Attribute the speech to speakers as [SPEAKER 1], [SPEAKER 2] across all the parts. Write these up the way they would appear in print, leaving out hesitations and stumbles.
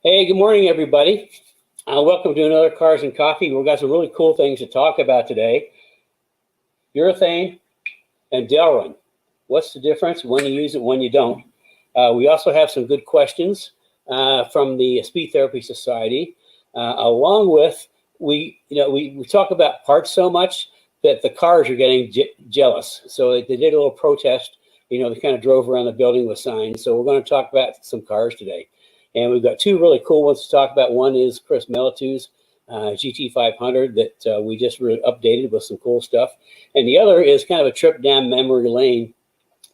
[SPEAKER 1] Hey, good morning, everybody. Welcome to another Cars and Coffee. We've got some really cool things to talk about today. Urethane and Delin. What's the difference when you use it, when you don't? We also have some good questions from the Speed Therapy Society, along with we talk about parts so much that the cars are getting jealous. So they did a little protest. They kind of drove around the building with signs. So we're going to talk about some cars today. And we've got two really cool ones to talk about. One is Chris Melitu's GT500 that we just really updated with some cool stuff. And the other is kind of a trip down memory lane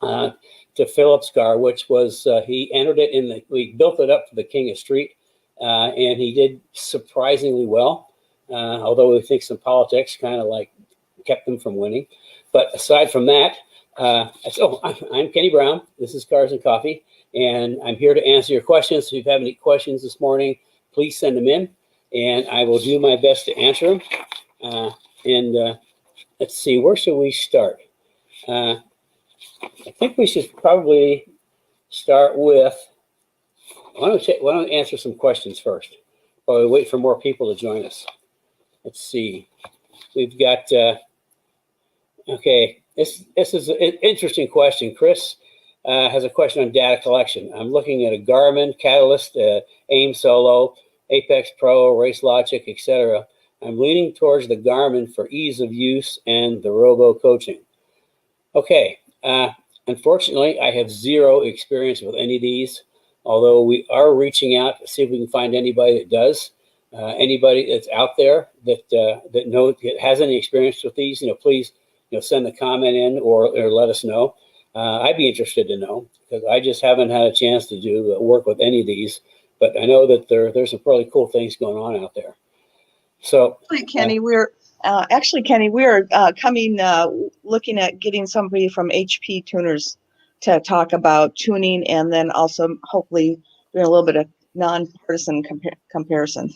[SPEAKER 1] to Cclips' car, which was, he entered it we built it up for the King of Street, and he did surprisingly well, although we think some politics kind of like kept them from winning. But aside from that, I'm Kenny Brown. This is Cars and Coffee. And I'm here to answer your questions. So if you have any questions this morning, please send them in, and I will do my best to answer them. Let's see, where should we start? I think we should probably start with, why don't we answer some questions first, while we wait for more people to join us. Let's see. We've got, okay, this is an interesting question. Chris has a question on data collection. I'm looking at a Garmin, Catalyst, AIM Solo, Apex Pro, Race Logic, etc. I'm leaning towards the Garmin for ease of use and the robo coaching. Okay, unfortunately, I have zero experience with any of these, although we are reaching out to see if we can find anybody that does. Anybody that's out there that has any experience with these, please send a comment in or let us know. I'd be interested to know, because I just haven't had a chance to do work with any of these, but I know that there's some really cool things going on out there. So,
[SPEAKER 2] Kenny, we're coming looking at getting somebody from HP Tuners to talk about tuning, and then also hopefully doing a little bit of nonpartisan comparison.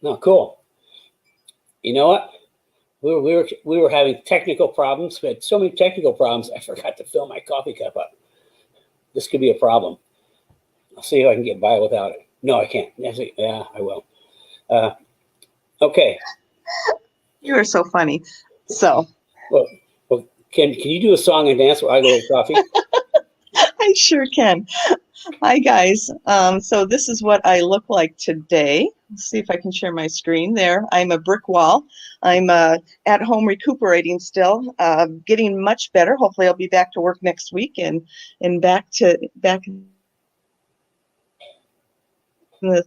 [SPEAKER 1] Oh, cool. You know what? We were having technical problems. We had so many technical problems, I forgot to fill my coffee cup up. This could be a problem. I'll see if I can get by without it. No, I can't. Yeah, I will. Okay.
[SPEAKER 2] You are so funny. So.
[SPEAKER 1] Well, can you do a song and dance while I go get coffee?
[SPEAKER 2] I sure can. Hi, guys. So this is what I look like today. Let's see if I can share my screen there. I'm a brick wall. I'm at home recuperating still, getting much better. Hopefully I'll be back to work next week and back in the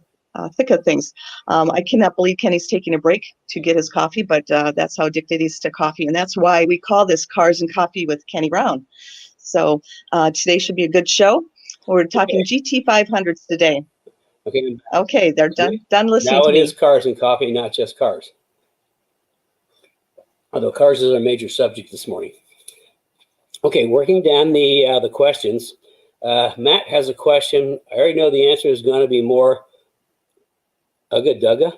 [SPEAKER 2] thick of things. I cannot believe Kenny's taking a break to get his coffee, but that's how addicted he is to coffee. And that's why we call this Cars and Coffee with Kenny Brown. So today should be a good show. We're talking GT500s today. Okay, they're done listening
[SPEAKER 1] to me. Now it is Cars and Coffee, not just cars. Although cars is our major subject this morning. Okay, working down the questions. Matt has a question. I already know the answer is going to be more ugga dugga,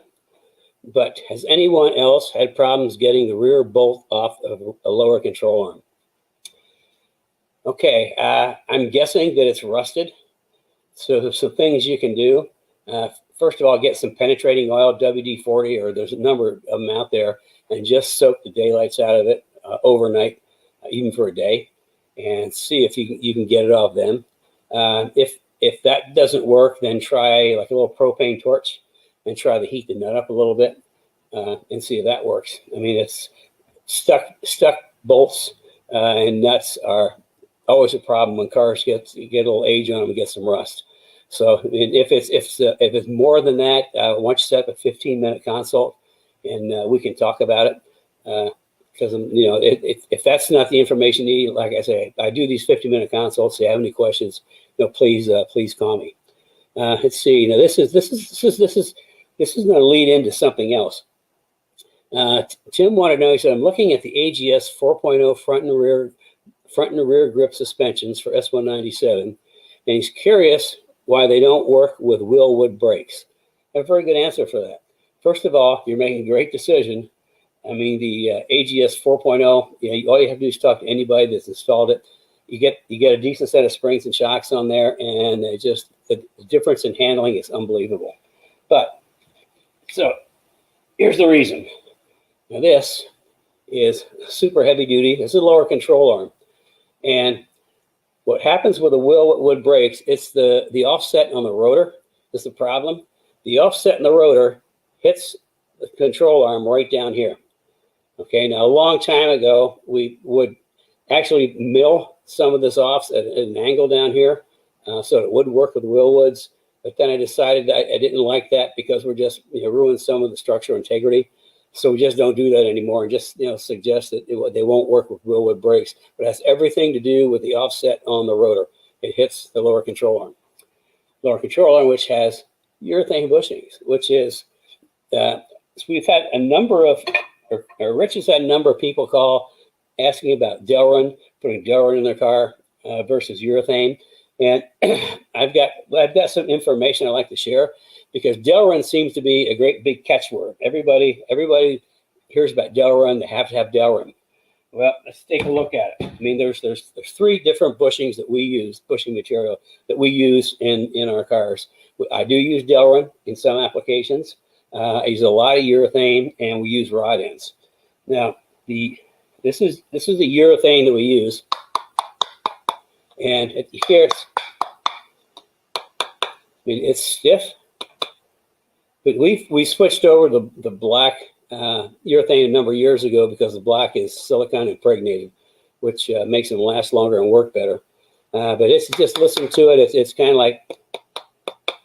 [SPEAKER 1] but has anyone else had problems getting the rear bolt off of a lower control arm? Okay, I'm guessing that it's rusted. So there's some things you can do. First of all, get some penetrating oil, WD-40, or there's a number of them out there, and just soak the daylights out of it overnight, even for a day, and see if you can get it off then. If that doesn't work, then try like a little propane torch and try to heat the nut up a little bit and see if that works. I mean, it's stuck bolts and nuts are always a problem when cars get a little age on them and get some rust. So if it's more than that, why don't you set up a 15-minute consult, and we can talk about it. Because if that's not the information you need, like I say, I do these 50-minute consults. If you have any questions, please call me. Let's see. Now this is going to lead into something else. Tim wanted to know. He said, "I'm looking at the AGS 4.0 front and rear grip suspensions for S197, and he's curious why they don't work with Willwood brakes." I have a very good answer for that. First of all, you're making a great decision. I mean, the AGS 4.0, all you have to do is talk to anybody that's installed it. You get a decent set of springs and shocks on there, and the difference in handling is unbelievable. But, so, here's the reason. Now this is super heavy duty. This is a lower control arm. And what happens with a Wilwood brakes, it's the offset on the rotor is the problem. The offset in the rotor hits the control arm right down here. Okay, now a long time ago, we would actually mill some of this off at an angle down here so it would work with Wilwoods. But then I decided I didn't like that because we're just ruining some of the structural integrity. So we just don't do that anymore and just suggest that they won't work with Wilwood brakes. But it has everything to do with the offset on the rotor. It hits the lower control arm. Lower control arm, which has urethane bushings, which is, so we've had a number of, or Rich has had a number of people call asking about Delin, putting Delin in their car versus urethane. And I've got some information I'd like to share because Delin seems to be a great big catchword. Everybody hears about Delin. They have to have Delin. Well, let's take a look at it. I mean, there's 3 different bushings that we use, bushing material that we use in our cars. I do use Delin in some applications. I use a lot of urethane, and we use rod ends. Now, this is the urethane that we use, and here it's stiff, but we switched over the black urethane a number of years ago because the black is silicone impregnated, which makes them last longer and work better. But it's just listening to it, it's kind of like,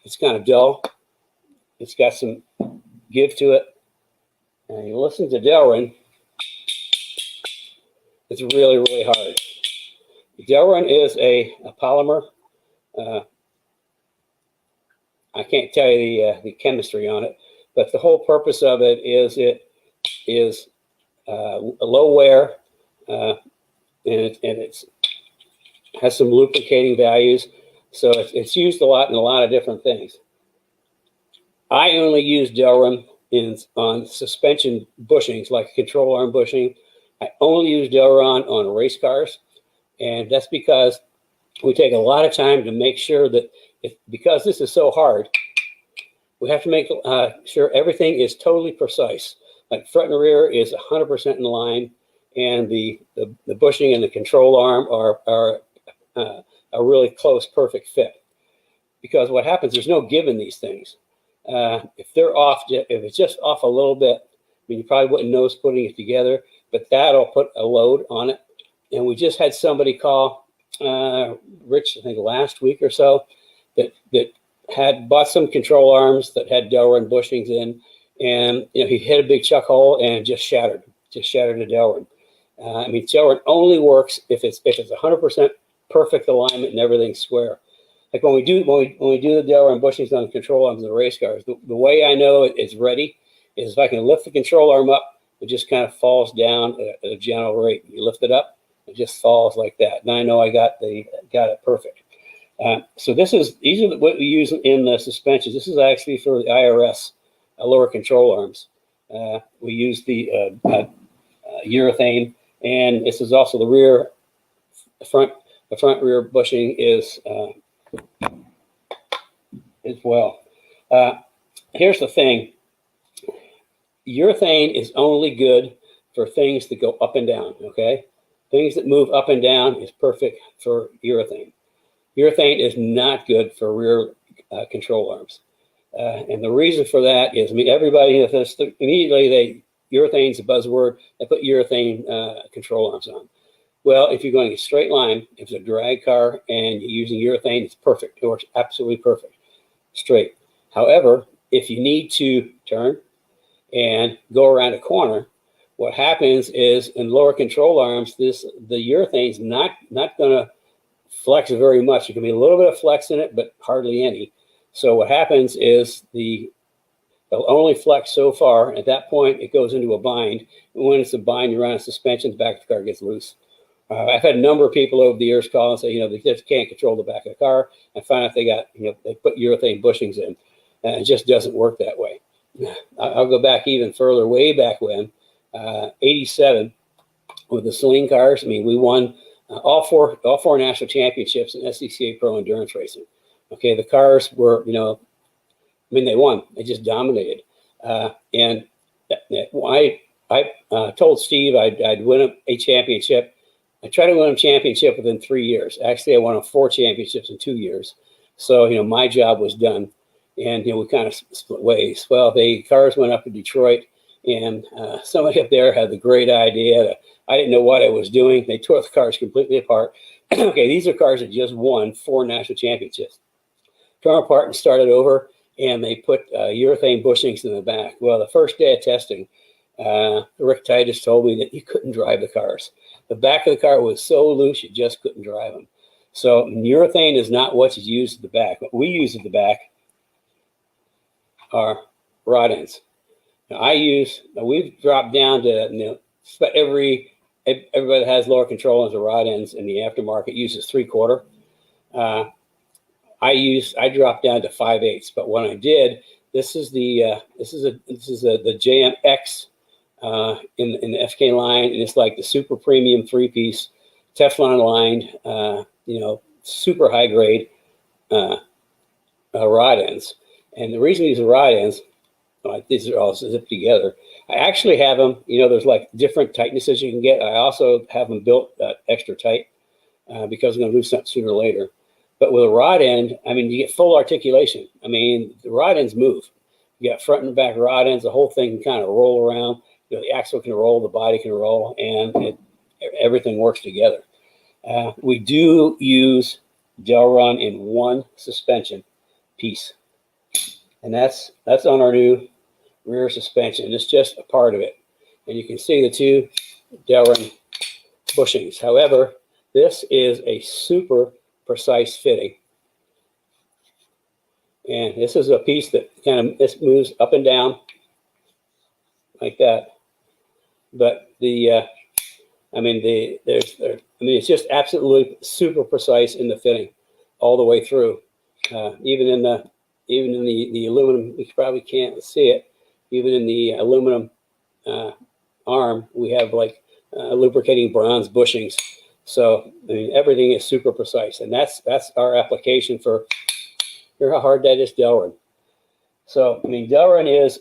[SPEAKER 1] it's kind of dull. It's got some give to it. And you listen to Delin, it's really, really hard. Delin is a polymer. I can't tell you the chemistry on it, but the whole purpose of it is it is low wear, and it has some lubricating values. So it's used a lot in a lot of different things. I only use Delin on suspension bushings, like control arm bushing. I only use Delin on race cars, and that's because we take a lot of time to make sure that because this is so hard, we have to make sure everything is totally precise. Like front and rear is 100% in line, and the bushing and the control arm are a really close, perfect fit. Because what happens, there's no give in these things. If they're off, if it's just off a little bit, I mean, you probably wouldn't notice putting it together, but that'll put a load on it. And we just had somebody call Rich, I think last week or so, that had bought some control arms that had Delin bushings in, and he hit a big chuck hole and just shattered a Delin. I mean, Delin only works if it's 100% perfect alignment and everything's square. Like when we do the Delin bushings on the control arms of the race cars, the way I know it's ready is if I can lift the control arm up, it just kind of falls down at a gentle rate. You lift it up, it just falls like that. And I know I got it perfect. So these are what we use in the suspensions. This is actually for the IRS lower control arms. We use the urethane, and this is also the front rear bushing is as well. Here's the thing. Urethane is only good for things that go up and down, okay? Things that move up and down is perfect for urethane. Urethane is not good for rear control arms. And the reason for that is, I mean, everybody, immediately urethane's a buzzword, they put urethane control arms on. Well, if you're going a straight line, if it's a drag car and you're using urethane, it's perfect. It works absolutely perfect, straight. However, if you need to turn and go around a corner, what happens is in lower control arms, the urethane's not going to flex very much. There can be a little bit of flex in it, but hardly any. So what happens is they'll only flex so far. At that point, it goes into a bind. And when it's a bind, you run a suspension, the back of the car gets loose. I've had a number of people over the years call and say, they just can't control the back of the car. I find out they put urethane bushings in, and it just doesn't work that way. I'll go back even further, way back when, 87 with the Celine cars. I mean, we won all four national championships in SCCA Pro Endurance Racing. Okay, the cars were, I mean, they won. They just dominated. And I told Steve I'd win a championship. I tried to win a championship within 3 years. Actually, I won 4 championships in 2 years. So, you know, my job was done. And, you know, we kind of split ways. Well, the cars went up to Detroit, and somebody up there had the great idea. I didn't know what I was doing. They tore the cars completely apart. Okay, these are cars that just won 4 national championships. Tore them apart and started over, and they put urethane bushings in the back. Well, the first day of testing, Rick Titus told me that you couldn't drive the cars. The back of the car was so loose, you just couldn't drive them. So urethane is not what's used at the back. What we use at the back are rod ends. Now, we've dropped down to, you know, everybody that has lower control ends or rod ends in the aftermarket uses 3/4. I dropped down to 5/8. But when I did, this is the JMX in the FK line, and it's like the super premium 3-piece Teflon lined, you know, super high grade rod ends. And the reason these are rod ends, these are all zipped together. I actually have them, you know, there's like different tightnesses you can get. I also have them built extra tight because I'm going to lose something sooner or later. But with a rod end, I mean, you get full articulation. I mean, the rod ends move. You got front and back rod ends. The whole thing can kind of roll around. You know, the axle can roll, the body can roll, and everything works together. We do use Delin in one suspension piece. And that's on our new rear suspension. It's just a part of it. And you can see the 2 Delin bushings. However, this is a super precise fitting. And this is a piece that this moves up and down like that. But it's just absolutely super precise in the fitting all the way through. Even in the aluminum, you probably can't see it. Even in the aluminum arm, we have like lubricating bronze bushings. So I mean, everything is super precise, and that's our application for. Hear how hard that is, Delin. So I mean, Delin is,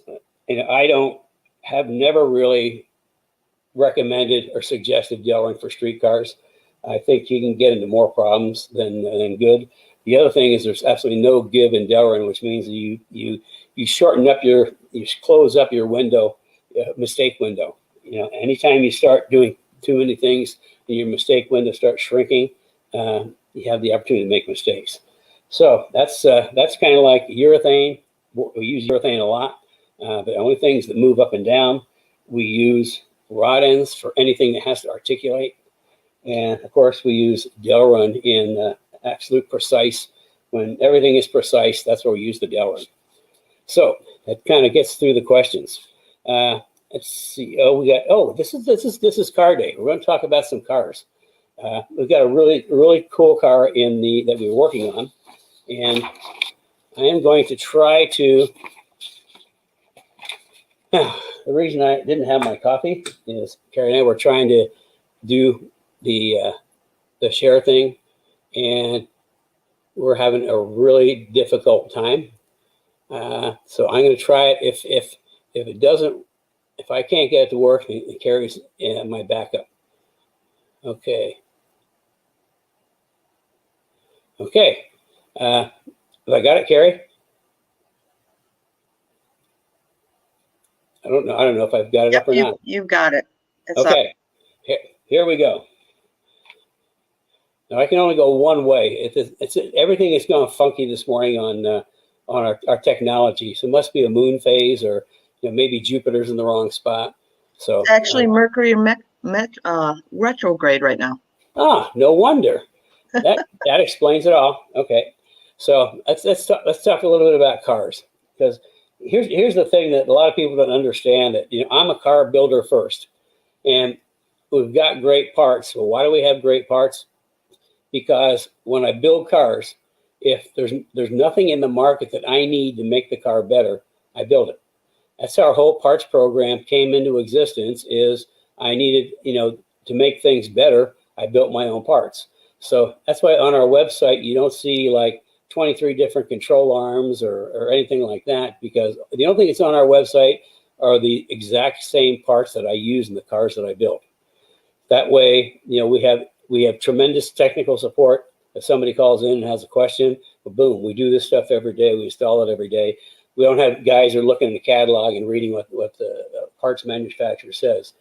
[SPEAKER 1] you know, have never really recommended or suggested Delin for street cars. I think you can get into more problems than good. The other thing is there's absolutely no give in Delin, which means you shorten up you close up your window, mistake window. You know, anytime you start doing too many things and your mistake window starts shrinking, you have the opportunity to make mistakes. So that's kind of like urethane. We use urethane a lot. The only things that move up and down, we use rod ends for anything that has to articulate. And of course, we use Delin in absolute precise. When everything is precise, that's where we use the Delin. So that kind of gets through the questions. Let's see. This is car day. We're going to talk about some cars. We've got a really cool car that we're working on, and I am going to try to. The reason I didn't have my coffee is Carrie and I were trying to do the share thing, and we're having a really difficult time. So I'm going to try it. If it doesn't, if I can't get it to work, it carries my backup. Okay. Have I got it, Carrie? I don't know if I've got it up or not.
[SPEAKER 2] You've got it. It's
[SPEAKER 1] okay. Here we go. Now I can only go one way. Everything is going funky this morning on our technology. So it must be a moon phase, or maybe Jupiter's in the wrong spot. So
[SPEAKER 2] it's actually Mercury retrograde right now.
[SPEAKER 1] Ah, no wonder. That explains it all. Okay, so let's talk a little bit about cars, because here's the thing that a lot of people don't understand. That I'm a car builder first, and we've got great parts. Well, why do we have great parts? Because when I build cars, if there's nothing in the market that I need to make the car better, I build it. That's how our whole parts program came into existence. Is I needed to make things better. I built my own parts. So that's why on our website you don't see like 23 different control arms or anything like that, because the only thing that's on our website are the exact same parts that I use in the cars that I build. That way, you know, we have tremendous technical support. If somebody calls in and has a question, well, boom, we do this stuff every day. We install it every day. We don't have guys who are looking in the catalog and reading what the parts manufacturer says.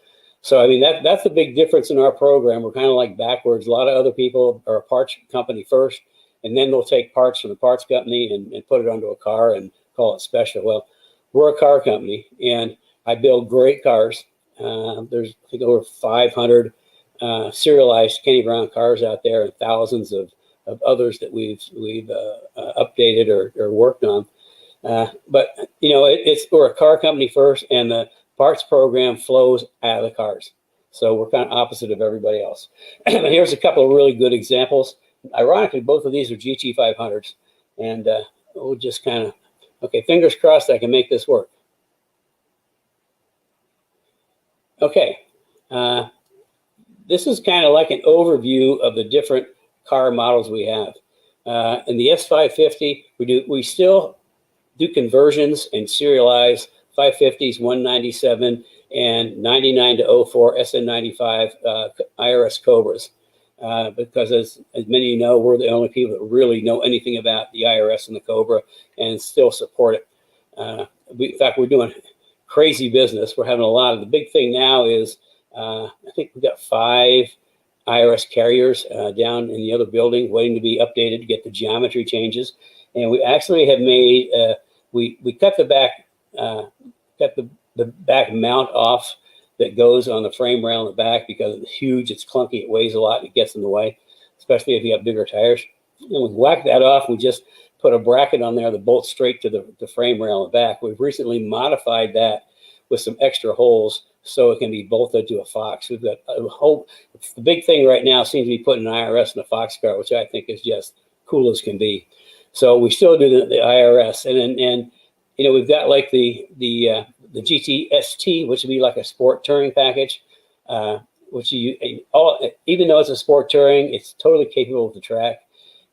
[SPEAKER 1] So, I mean, that's the big difference in our program. We're kind of like backwards. A lot of other people are a parts company first, and then they'll take parts from the parts company and put it onto a car and call it special. Well, we're a car company, and I build great cars. There's, I think, over 500 serialized Kenny Brown cars out there, and thousands of others that we've updated or worked on. But you know, we're a car company first, and the parts program flows out of the cars. So we're kind of opposite of everybody else. And here's a couple of really good examples. Ironically, both of these are GT500s, and we'll just kind of, okay, fingers crossed I can make this work. Okay, this is kind of like an overview of the different car models we have. In the S550, we still do conversions and serialize 550s, 197, and 99 to 04 SN95 IRS Cobras. Because as many of you know, we're the only people that really know anything about the IRS and the Cobra and still support it. In fact, we're doing crazy business. We're having a lot of, the big thing now is, I think we've got 5 IRS carriers down in the other building waiting to be updated to get the geometry changes. And we actually have made, we cut the back mount off that goes on the frame rail in the back because it's huge, it's clunky, it weighs a lot, and it gets in the way, especially if you have bigger tires. And we whack that off. We just put a bracket on there that bolts straight to the frame rail in the back. We've recently modified that with some extra holes so it can be bolted to a Fox. We've got a whole, the big thing right now seems to be putting an IRS in a Fox car, which I think is just cool as can be. So we still do the IRS, and you know, we've got like the GT-ST, which would be like a sport touring package, which even though it's a sport touring, it's totally capable of the track.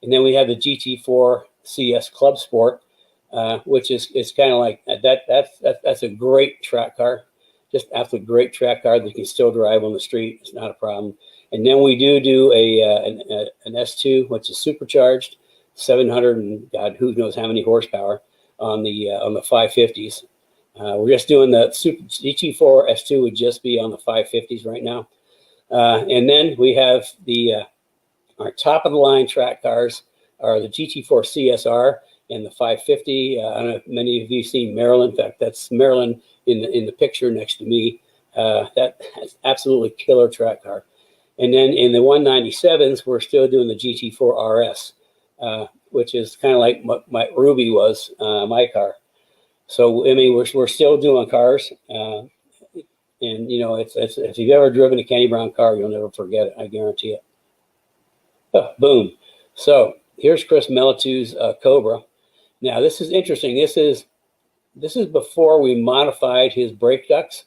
[SPEAKER 1] And then we have the GT4 CS Club Sport, which is kind of like that's a great track car, just absolutely great track car that you can still drive on the street. It's not a problem. And then we do an S2, which is supercharged, 700 and God who knows how many horsepower on the 550s. We're just doing the GT4 S2 would just be on the 550s right now. And then we have our top of the line track cars are the GT4 CSR and the 550. I don't know if many of you have seen Maryland. In fact, that's Maryland in the picture next to me. That's absolutely killer track car. And then in the 197s, we're still doing the GT4 RS, which is kind of like what my Ruby was, my car. So I mean, we're still doing cars, and you know, if you've ever driven a Kenny Brown car, you'll never forget it. I guarantee it. Oh, boom! So here's Chris Melitu's Cobra. Now this is interesting. This is before we modified his brake ducts.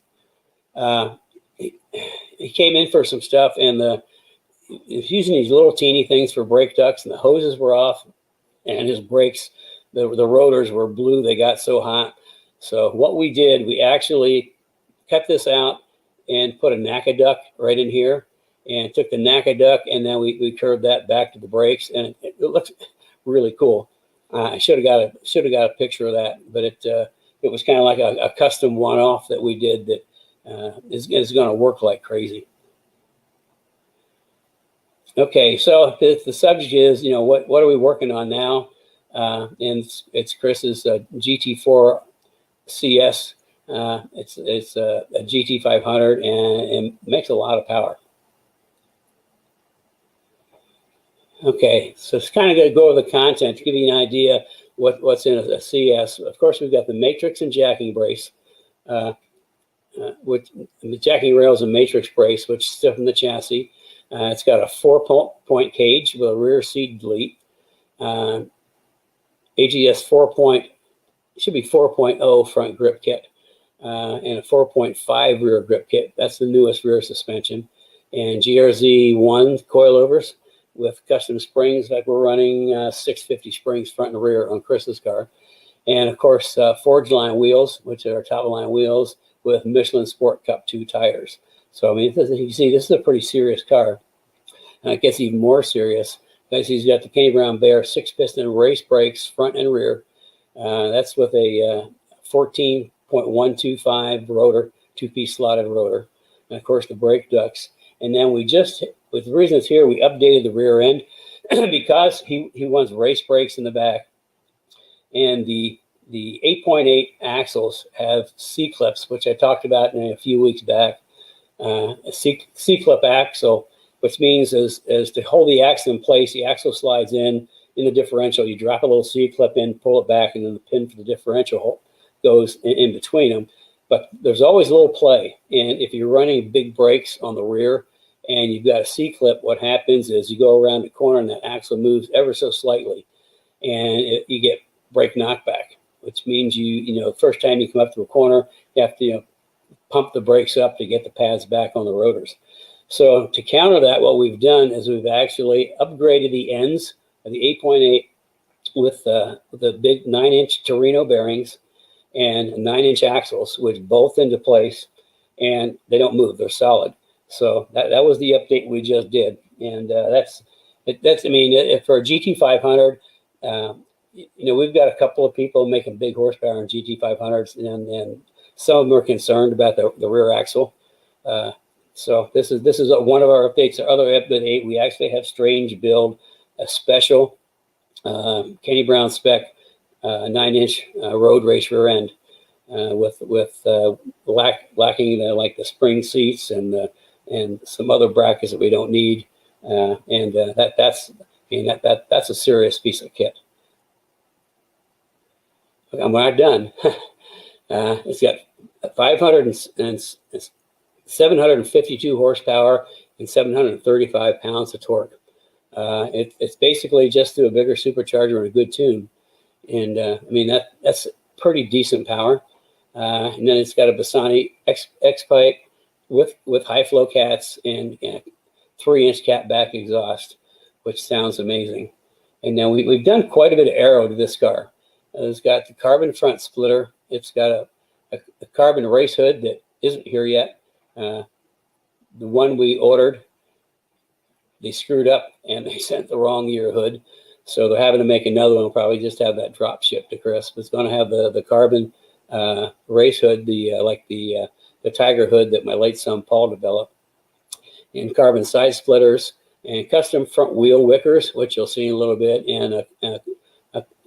[SPEAKER 1] He came in for some stuff, and he was using these little teeny things for brake ducts, and the hoses were off, and his brakes, the rotors were blue. They got so hot. So what we did, we actually cut this out and put a NACA duct right in here, and took the NACA duct, and then we curved that back to the brakes, and it looks really cool. I should have got a picture of that, but it was kind of like a custom one-off that we did that is going to work like crazy. Okay, so the subject is, you know, what are we working on now? And it's Chris's GT4 CS. It's a GT500 and makes a lot of power. Okay, so it's kind of going to go over the content to give you an idea what's in a CS. Of course, we've got the matrix and jacking brace, with the jacking rails and matrix brace, which stiffen the chassis. It's got a 4-point cage with a rear seat delete. AGS 4. Should be 4.0 front grip kit, and a 4.5 rear grip kit. That's the newest rear suspension. And GRZ1 coilovers. with custom springs, like we're running 650 springs front and rear on Chris's car. And of course, Forge line wheels, which are top of line wheels with Michelin Sport Cup 2 tires. So, I mean, you see, this is a pretty serious car. And it gets even more serious because he's got the Kenny Brown Bear 6-piston race brakes front and rear. That's with a 14.125 rotor, 2-piece slotted rotor. And of course, the brake ducts. And then we just, with the reason it's here, we updated the rear end because he wants race brakes in the back. And the 8.8 axles have Cclips, which I talked about in a few weeks back. A C-clip axle, which means as to hold the axle in place, the axle slides in the differential. You drop a little C-clip in, pull it back, and then the pin for the differential goes in between them. But there's always a little play. And if you're running big brakes on the rear and you've got a C-clip, what happens is you go around the corner and that axle moves ever so slightly, and you get brake knockback, which means the first time you come up to a corner, you have to pump the brakes up to get the pads back on the rotors. So to counter that, what we've done is we've actually upgraded the ends of the 8.8 with the big 9-inch Torino bearings and 9-inch axles, which bolt into place, and they don't move; they're solid. So that was the update we just did, and that's. I mean, for a GT500, we've got a couple of people making big horsepower in GT500s, and some of them are concerned about the rear axle. So this is one of our updates. Our other update, we actually have Strange build a special Kenny Brown spec 9-inch road race rear end with lacking like the spring seats and some other brackets that we don't need, that's a serious piece of kit. I'm not done. It's got 752 horsepower and 735 pounds of torque. It's basically just through a bigger supercharger and a good tune. And I mean, that's pretty decent power. And then it's got a Bassani X-pipe with high flow cats and 3-inch cat back exhaust, which sounds amazing. And then we've done quite a bit of aero to this car. It's got the carbon front splitter. It's got a carbon race hood that isn't here yet. The one we ordered, they screwed up and they sent the wrong year hood. So they're having to make another one. We'll probably just have that drop shipped to Chris. It's going to have the carbon race hood, the Tiger hood that my late son Paul developed, and carbon side splitters and custom front wheel wickers, which you'll see in a little bit, and a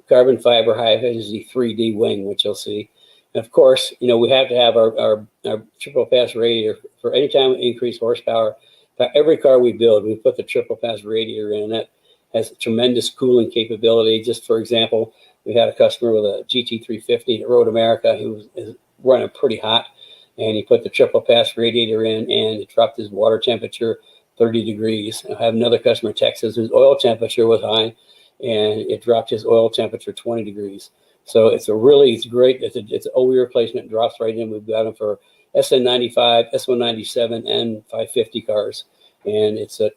[SPEAKER 1] carbon fiber high efficiency 3D wing, which you'll see. And of course, we have to have our triple pass radiator for any time we increase horsepower. Every car we build, we put the triple pass radiator in. That has tremendous cooling capability. Just for example, we had a customer with a GT350 at Road America who was running pretty hot, and he put the triple pass radiator in, and it dropped his water temperature 30 degrees. I have another customer in Texas whose oil temperature was high, and it dropped his oil temperature 20 degrees. So it's great. It's an OE replacement. It drops right in. We've got them for SN95, S197, and 550 cars, and it's a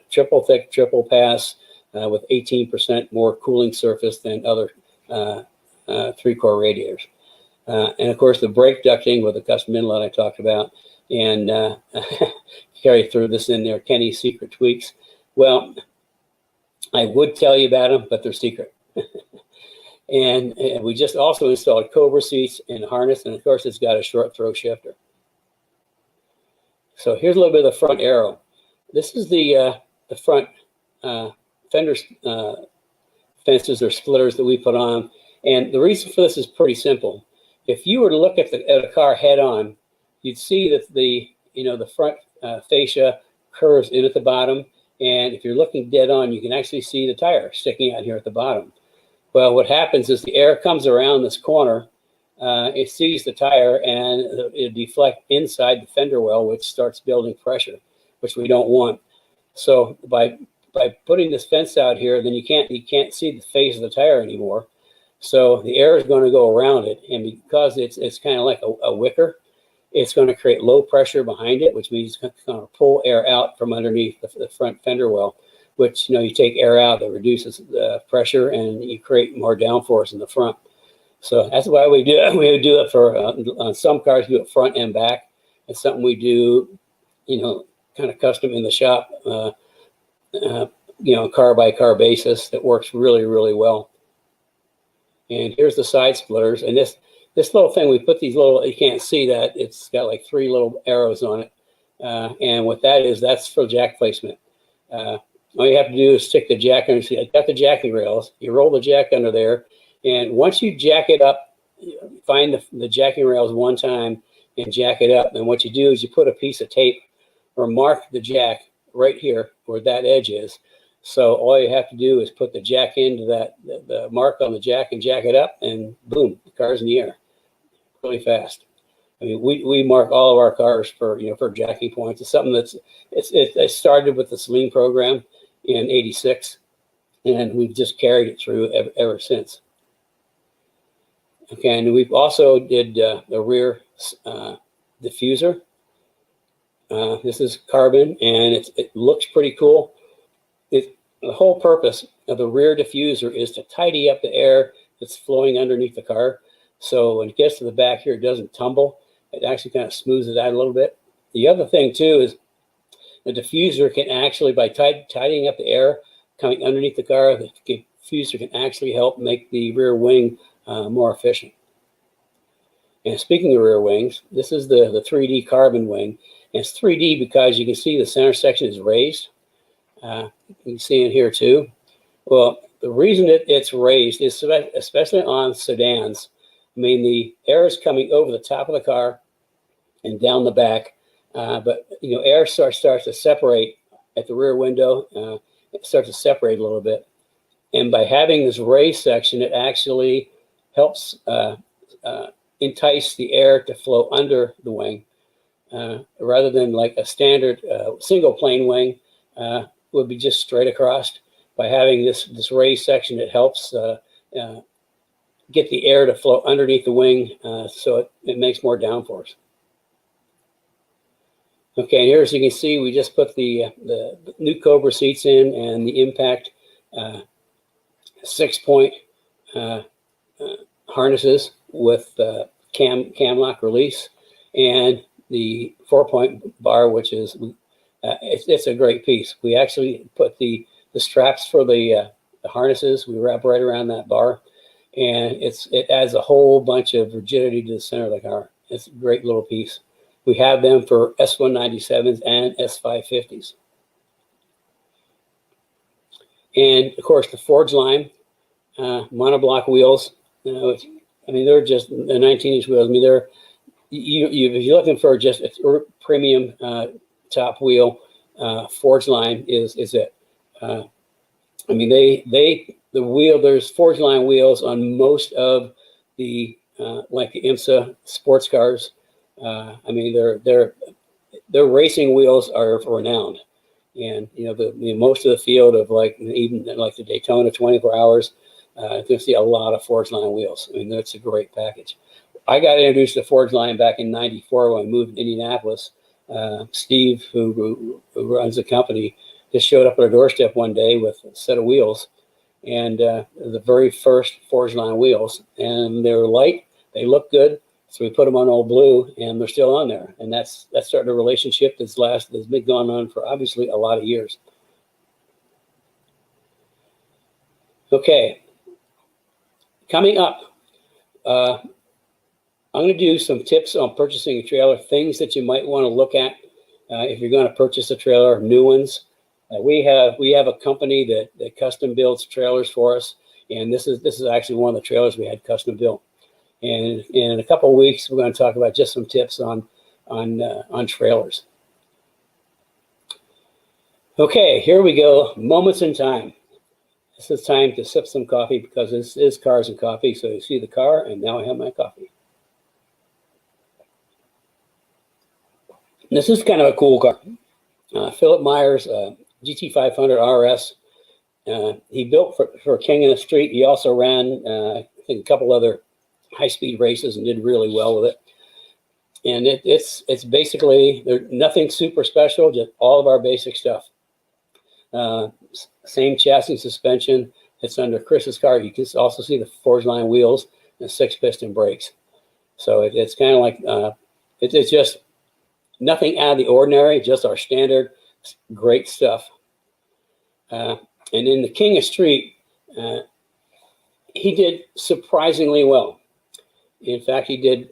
[SPEAKER 1] triple thick, triple pass with 18% more cooling surface than other 3-core radiators. And of course, the brake ducting with the custom inlet I talked about, and carry through this in there, Kenny's secret tweaks. Well, I would tell you about them, but they're secret. And we just also installed Cobra seats and harness, and of course, it's got a short throw shifter. So here's a little bit of the front aero. This is the front fender fences or splitters that we put on, and the reason for this is pretty simple. If you were to look at a car head on, you'd see that the front fascia curves in at the bottom, and if you're looking dead on, you can actually see the tire sticking out here at the bottom. Well, what happens is the air comes around this corner, it sees the tire, and it deflects inside the fender well, which starts building pressure, which we don't want. So by putting this fence out here, then you can't see the face of the tire anymore. So the air is going to go around it, and because it's kind of like a wicker, it's going to create low pressure behind it, which means it's going to pull air out from underneath the front fender well, which, you know, you take air out that reduces the pressure and you create more downforce in the front. So that's why we do it. We do it for, on some cars, we do it front and back. It's something we do, you know, kind of custom in the shop, you know, car by car basis that works really, really well. And here's the side splitters. And this little thing, we put these little, you can't see that, it's got like 3 little arrows on it. And what that is, that's for jack placement. All you have to do is stick the jack under. See, I got the jacking rails. You roll the jack under there, and once you jack it up, find the jacking rails one time and jack it up. And what you do is you put a piece of tape or mark the jack right here where that edge is. So all you have to do is put the jack into that the mark on the jack and jack it up, and boom, the car's in the air really fast. I mean, we mark all of our cars for, you know, for jacking points. It's something that's it started with the Delin program in '86, and we've just carried it through ever since. Okay, and we've also did the rear diffuser. This is carbon, and it looks pretty cool. The whole purpose of the rear diffuser is to tidy up the air that's flowing underneath the car. So when it gets to the back here, it doesn't tumble. It actually kind of smooths it out a little bit. The other thing too is the diffuser can actually, by tidying up the air coming underneath the car, the diffuser can actually help make the rear wing more efficient. And speaking of rear wings, this is the 3D carbon wing. And it's 3D because you can see the center section is raised. You can see it here too. Well, the reason it's raised is especially on sedans. I mean, the air is coming over the top of the car and down the back, but you know, air starts to separate at the rear window. It starts to separate a little bit, and by having this raised section, it actually helps entice the air to flow under the wing, rather than like a standard single plane wing would be just straight across. By having this raised section, it helps get the air to flow underneath the wing, so it makes more downforce. Okay, here as you can see, we just put the new Cobra seats in, and the impact 6-point harnesses with cam lock release, and the 4-point bar, which is it's a great piece. We actually put the straps for the harnesses. We wrap right around that bar, and it adds a whole bunch of rigidity to the center of the car. It's a great little piece. We have them for S197s and S550s. And of course, the Forge line monoblock wheels. You know, I mean, they're just the 19-inch wheels. I mean, they're if you're looking for just a premium top wheel, Forge line is it. I mean, there's Forge line wheels on most of the like the IMSA sports cars. I mean, their racing wheels are renowned, and you know most of the field of like even like the Daytona 24 Hours, you're gonna see a lot of Forge line wheels. I mean, that's a great package. I got introduced to Forge line back in '94 when I moved to Indianapolis. Steve, who runs the company, just showed up at our doorstep one day with a set of wheels, and the very first Forge line wheels, and they were light, they look good. So we put them on Old Blue, and they're still on there. And that's started a relationship that's been going on for obviously a lot of years. Okay, coming up, I'm going to do some tips on purchasing a trailer, things that you might want to look at if you're going to purchase a trailer, new ones. We have a company that custom builds trailers for us, and this is actually one of the trailers we had custom built. And in a couple of weeks, we're going to talk about just some tips on trailers. Okay, here we go. Moments in time. This is time to sip some coffee because this is Cars and Coffee. So you see the car, and now I have my coffee. This is kind of a cool car. Philip Meyer's GT500 RS. He built for King in the Street. He also ran, I think, a couple other high-speed races and did really well with it. And it's basically, there's nothing super special, just all of our basic stuff. same chassis suspension. It's under Chris's car. You can also see the forged line wheels and 6-piston brakes. So it's kind of like, it's just nothing out of the ordinary, just our standard great stuff. And in the King of Street, he did surprisingly well. In fact, he did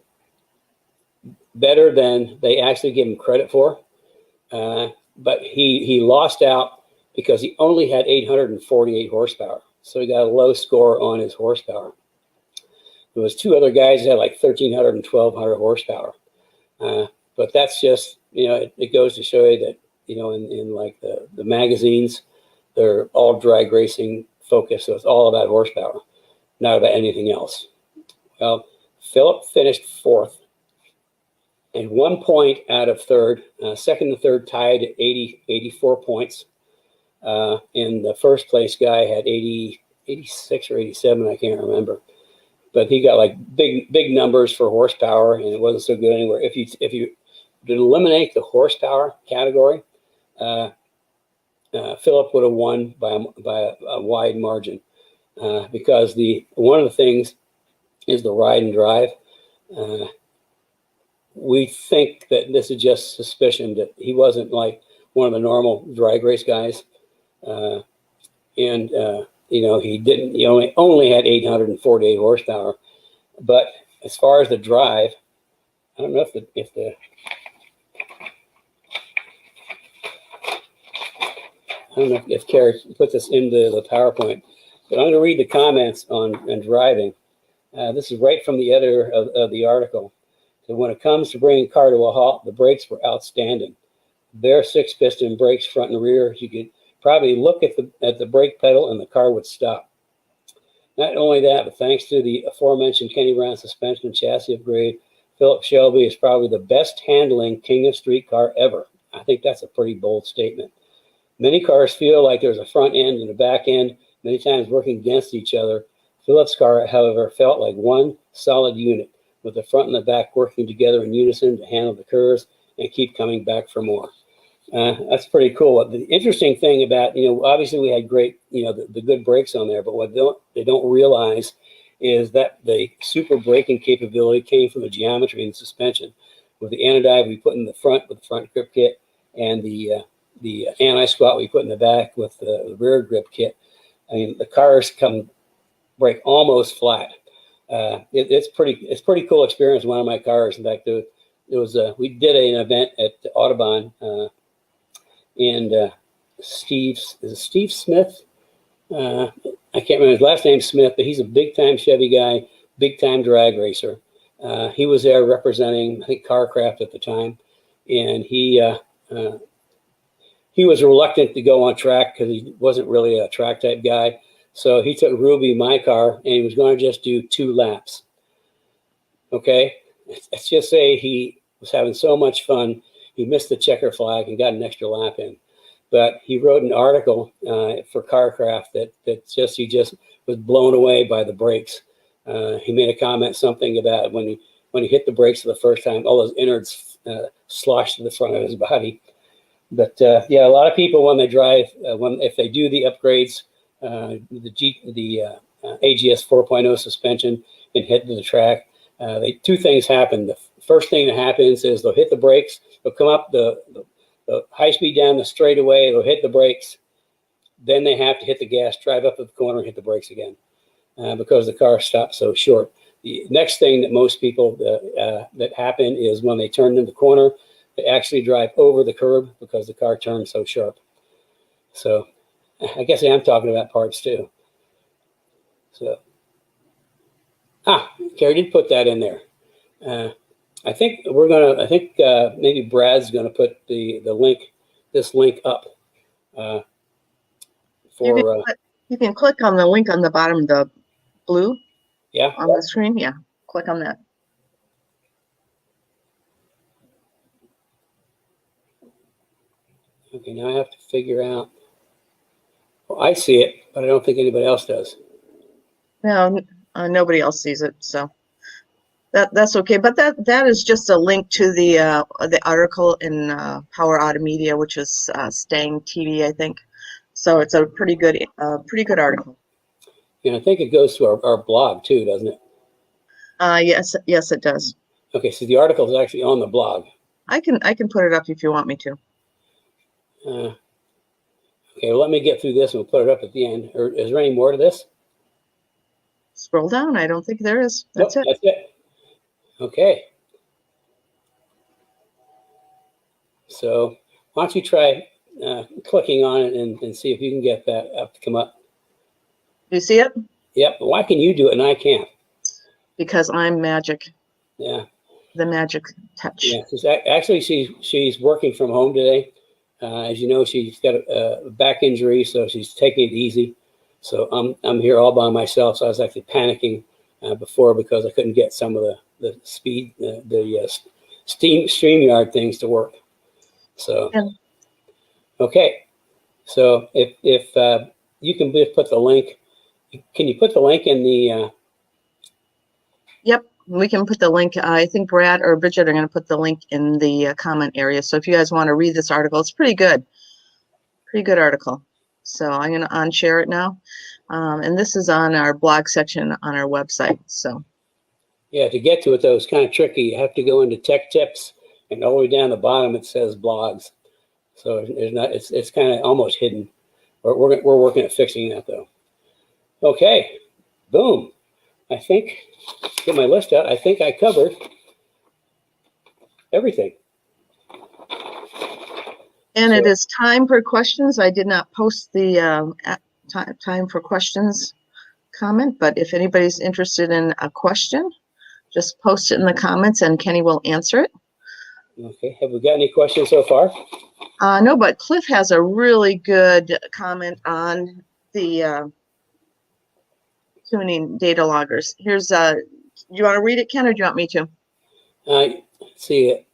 [SPEAKER 1] better than they actually give him credit for. But he lost out because he only had 848 horsepower. So he got a low score on his horsepower. There was 2 other guys that had like 1,300 and 1,200 horsepower. But that's just, it goes to show you that, in like the magazines, they're all drag racing focused. So it's all about horsepower, not about anything else. Well, Philip finished 4th and 1 point out of 3rd. Second and third tied at 84 points. And the first place guy had 86 or 87, I can't remember. But he got like big numbers for horsepower, and it wasn't so good anywhere. If you did eliminate the horsepower category, Philip would have won by a wide margin, because one of the things is the ride and drive. We think that this is just suspicion that he wasn't like one of the normal drag race guys, he only had 848 horsepower. But as far as the drive, I don't know if Carrie put this into the PowerPoint, but I'm going to read the comments on driving. This is right from the editor of the article. So when it comes to bringing a car to a halt, the brakes were outstanding. Bare 6-piston brakes front and rear. You could probably look at the brake pedal and the car would stop. Not only that, but thanks to the aforementioned Kenny Brown suspension and chassis upgrade, Philip Shelby is probably the best handling King of Street car ever. I think that's a pretty bold statement. Many cars feel like there's a front end and a back end, many times working against each other. Philip's car, however, felt like one solid unit, with the front and the back working together in unison to handle the curves and keep coming back for more. That's pretty cool. The interesting thing about, obviously we had great, the good brakes on there, but what they don't realize is that the super braking capability came from the geometry and suspension. With the anti-dive we put in the front with the front grip kit, and the anti-squat we put in the back with the rear grip kit. I mean, the cars brake almost flat. It's pretty cool experience. One of my cars, in fact, we did an event at Audubon, and Steve Smith? I can't remember his last name, Smith, but he's a big-time Chevy guy, big-time drag racer. He was there representing, I think, Carcraft at the time, and he was reluctant to go on track because he wasn't really a track type guy. So he took Ruby, my car, and he was going to just do 2 laps. Okay, let's just say he was having so much fun, he missed the checker flag and got an extra lap in. But he wrote an article for Carcraft that he just was blown away by the brakes. He made a comment, something about when he hit the brakes for the first time, all those innards sloshed to the front of his body. But yeah, a lot of people when they drive, if they do the upgrades, the AGS 4.0 suspension and head to the track, 2 things happen. The first thing that happens is they'll hit the brakes, they'll come up the high speed down the straightaway, they'll hit the brakes, then they have to hit the gas, drive up to the corner and hit the brakes again, because the car stopped so short. The next thing that most people that happen is when they turn in the corner, they actually drive over the curb because the car turns so sharp. So I guess I'm talking about parts too. So, Carrie did put that in there. I think maybe Brad's gonna put the link, this link up.
[SPEAKER 2] You can click on the link on the bottom, the blue.
[SPEAKER 1] Yeah.
[SPEAKER 2] On the screen, yeah. Click on that.
[SPEAKER 1] Okay, now I have to figure out. Well, I see it, but I don't think anybody else does.
[SPEAKER 2] No, nobody else sees it, so that's okay. But that is just a link to the article in Power Auto Media, which is Stang TV, I think. So it's a pretty good article.
[SPEAKER 1] And I think it goes to our blog too, doesn't it?
[SPEAKER 2] Yes, it does.
[SPEAKER 1] Okay, so the article is actually on the blog.
[SPEAKER 2] I can put it up if you want me to.
[SPEAKER 1] Okay, well, let me get through this and we'll put it up at the end. Or is there any more to this?
[SPEAKER 2] Scroll down. I don't think there is. That's it.
[SPEAKER 1] That's it. Okay. So why don't you try clicking on it and see if you can get that up to come up.
[SPEAKER 2] You see it?
[SPEAKER 1] Yep. Why can you do it and I can't?
[SPEAKER 2] Because I'm magic.
[SPEAKER 1] Yeah.
[SPEAKER 2] The magic touch.
[SPEAKER 1] Yeah. Actually, she's working from home today. As you know, she's got a back injury, so she's taking it easy. So I'm here all by myself. So I was actually panicking before because I couldn't get some of the speed, the StreamYard things to work. So okay. So if you can just put the link, can you put the link in the?
[SPEAKER 2] Yep, we can put the link. I think Brad or Bridget are going to put the link in the comment area. So if you guys want to read this article, it's pretty good article. So I'm going to unshare it now, and this is on our blog section on our website. So
[SPEAKER 1] yeah, to get to it though, it's kind of tricky. You have to go into Tech Tips, and all the way down the bottom it says blogs. So there's not. It's kind of almost hidden. We're working at fixing that though. Okay, boom. I think, get my list out. I think I covered everything.
[SPEAKER 2] And it is time for questions. I did not post the time for questions comment, but if anybody's interested in a question, just post it in the comments and Kenny will answer it.
[SPEAKER 1] Okay, have we got any questions so far?
[SPEAKER 2] No, but Cliff has a really good comment on the tuning data loggers. Here's do you want to read it, Ken, or do you want me to?
[SPEAKER 1] Let's see it.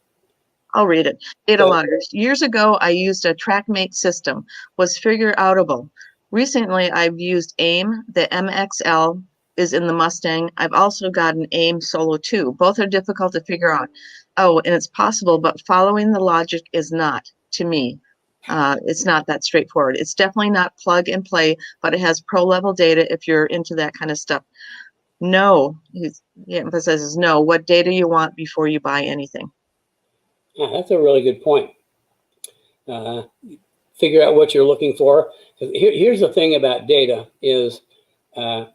[SPEAKER 2] I'll read it. Data loggers. Years ago, I used a TrackMate system, was figure outable. Recently, I've used AIM. The MXL is in the Mustang. I've also got an AIM Solo 2. Both are difficult to figure out. Oh, and it's possible, but following the logic is not, to me. It's not that straightforward. It's definitely not plug and play, but it has pro level data if you're into that kind of stuff. No, he emphasizes no. What data you want before you buy anything.
[SPEAKER 1] Yeah, that's a really good point. Figure out what you're looking for. Here's the thing about data is a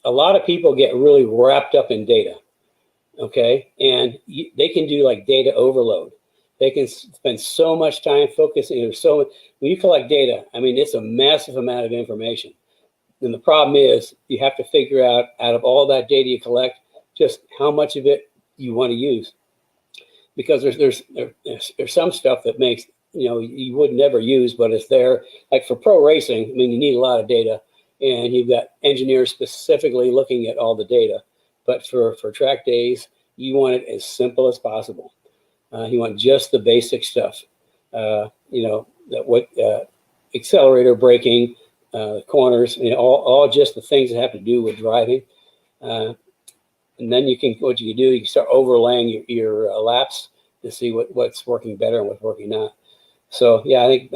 [SPEAKER 1] lot of people get really wrapped up in data, okay? And they can do like data overload. They can spend so much time focusing. When you collect data, I mean, it's a massive amount of information. And the problem is you have to figure out of all that data you collect, just how much of it you want to use. Because there's some stuff that makes, you would never use, but it's there. Like for pro racing, I mean, you need a lot of data, and you've got engineers specifically looking at all the data. But for track days, you want it as simple as possible. You want just the basic stuff. Accelerator, braking, corners, all just the things that have to do with driving. And then what you can do, you can start overlaying your laps to see what's working better and what's working not. So yeah, I think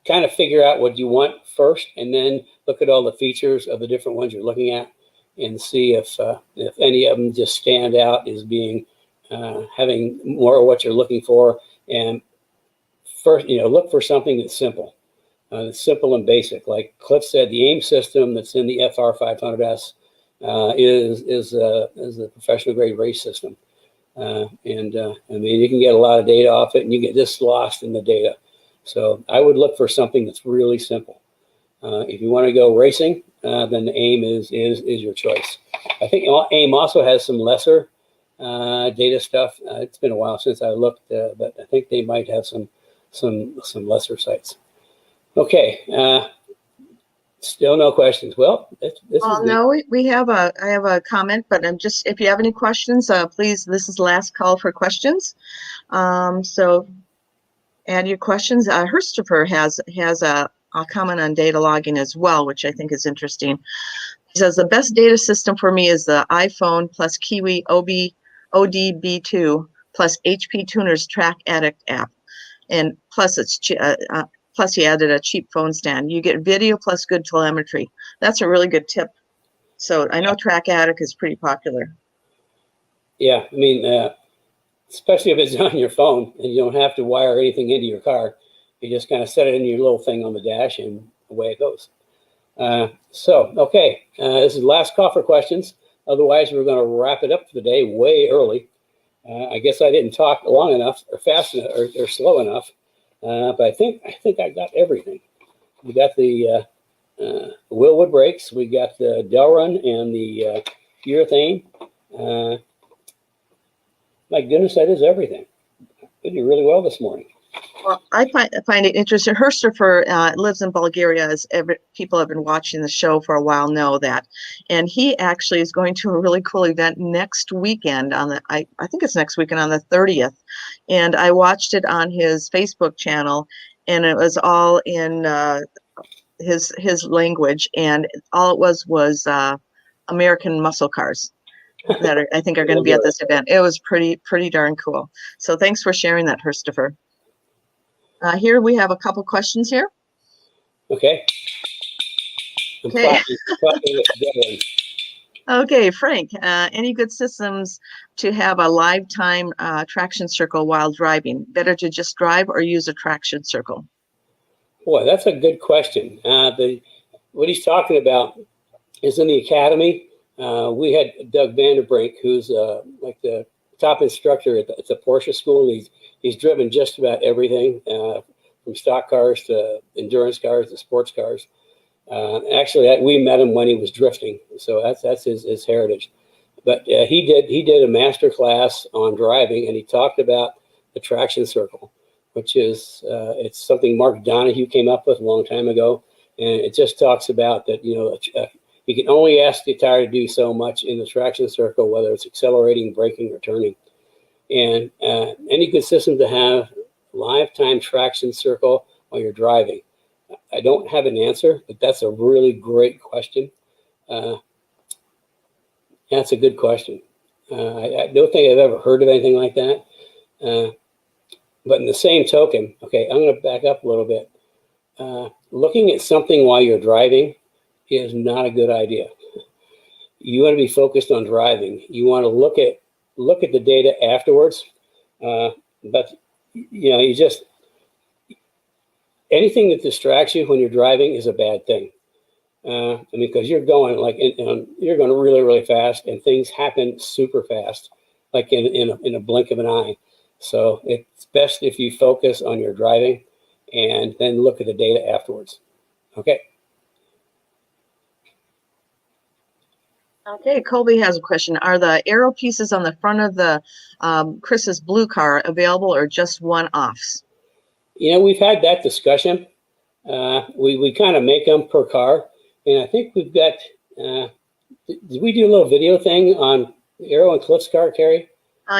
[SPEAKER 1] kind of figure out what you want first, and then look at all the features of the different ones you're looking at, and see if any of them just stand out as being having more of what you're looking for. And first, look for something that's simple. It's simple and basic. Like Cliff said, the AIM system that's in the FR500S is a professional grade race system. I mean, you can get a lot of data off it, and you get just lost in the data. So I would look for something that's really simple. If you want to go racing, then the AIM is your choice. I think AIM also has some lesser data stuff. It's been a while since I looked, but I think they might have some lesser sites. Okay. Still no questions. Well, this is
[SPEAKER 2] no, I have a comment, but if you have any questions, please, this is last call for questions. So add your questions. Herstopher has a comment on data logging as well, which I think is interesting. He says the best data system for me is the iPhone plus Kiwi ODB2 plus HP Tuner's Track Addict app, and plus it's plus he added a cheap phone stand. You get video plus good telemetry. That's a really good tip. So I know Track Addict is pretty popular.
[SPEAKER 1] Yeah, I mean, especially if it's on your phone and you don't have to wire anything into your car. You just kind of set it in your little thing on the dash and away it goes. Okay, this is the last call for questions. Otherwise, we're going to wrap it up for the day way early. I guess I didn't talk long enough or fast enough or slow enough, but I think I got everything. We got the Willwood brakes, we got the Delin and the Urethane. My goodness, that is everything. I did really well this morning.
[SPEAKER 2] Well, I find it interesting. Herstifer lives in Bulgaria, as people have been watching the show for a while know that. And he actually is going to a really cool event next weekend on the, I think it's next weekend on the 30th. And I watched it on his Facebook channel, and it was all in his language, and all it was American muscle cars that I think are going to be at this event. It was pretty darn cool. So thanks for sharing that, Herstifer. Here we have a couple questions here.
[SPEAKER 1] Okay.
[SPEAKER 2] Okay. Okay, Frank, any good systems to have a lifetime traction circle while driving? Better to just drive or use a traction circle?
[SPEAKER 1] Boy, that's a good question. What he's talking about is in the academy. We had Doug Vanderbrink, who's like the top instructor at the Porsche school. He's driven just about everything, from stock cars to endurance cars to sports cars. Actually, we met him when he was drifting, so that's his heritage. But he did a master class on driving, and he talked about the traction circle, which is it's something Mark Donahue came up with a long time ago, and it just talks about that you can only ask the tire to do so much in the traction circle, whether it's accelerating, braking, or turning. And any good system to have lifetime traction circle while you're driving. I don't have an answer, but that's a really great question. That's a good question. I don't think I've ever heard of anything like that. But in the same token, okay, I'm going to back up a little bit. Looking at something while you're driving is not a good idea. You want to be focused on driving. You want to look at the data afterwards. But you just, anything that distracts you when you're driving is a bad thing. I mean, because you're going you're going really, really fast, and things happen super fast, like in a blink of an eye. So it's best if you focus on your driving and then look at the data afterwards. Okay.
[SPEAKER 2] Okay, Colby has a question. Are the arrow pieces on the front of the Chris's blue car available, or just one-offs?
[SPEAKER 1] We've had that discussion. We kind of make them per car, and I think we've got. Did we do a little video thing on the Arrow and Cliff's car, Carrie?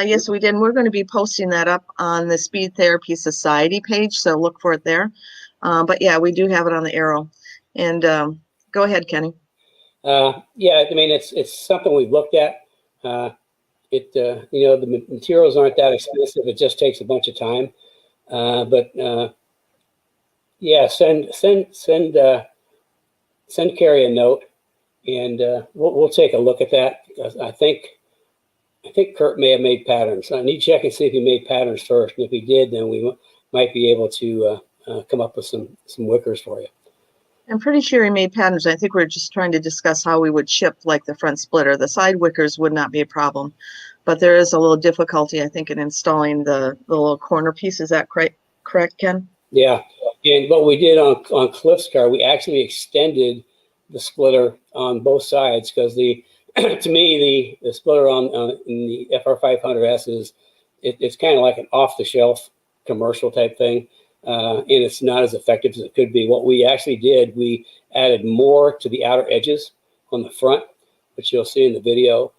[SPEAKER 2] Yes, we did. And we're going to be posting that up on the Speed Therapy Society page, so look for it there. But yeah, we do have it on the Arrow. And go ahead, Kenny.
[SPEAKER 1] Yeah, I mean, it's something we've looked at. The materials aren't that expensive. It just takes a bunch of time. Yeah, send Carrie a note, and we'll take a look at that, because I think Kurt may have made patterns. I need to check and see if he made patterns first, and if he did, then we might be able to come up with some wickers for you.
[SPEAKER 2] I'm pretty sure he made patterns. I think we're just trying to discuss how we would ship like the front splitter. The side wickers would not be a problem, but there is a little difficulty, I think, in installing the little corner piece. Is that correct, Ken?
[SPEAKER 1] Yeah, and what we did on Cliff's car, we actually extended the splitter on both sides, because to me the splitter in the FR500S it's kind of like an off-the-shelf commercial type thing. And it's not as effective as it could be. What we actually did, we added more to the outer edges on the front, which you'll see in the video,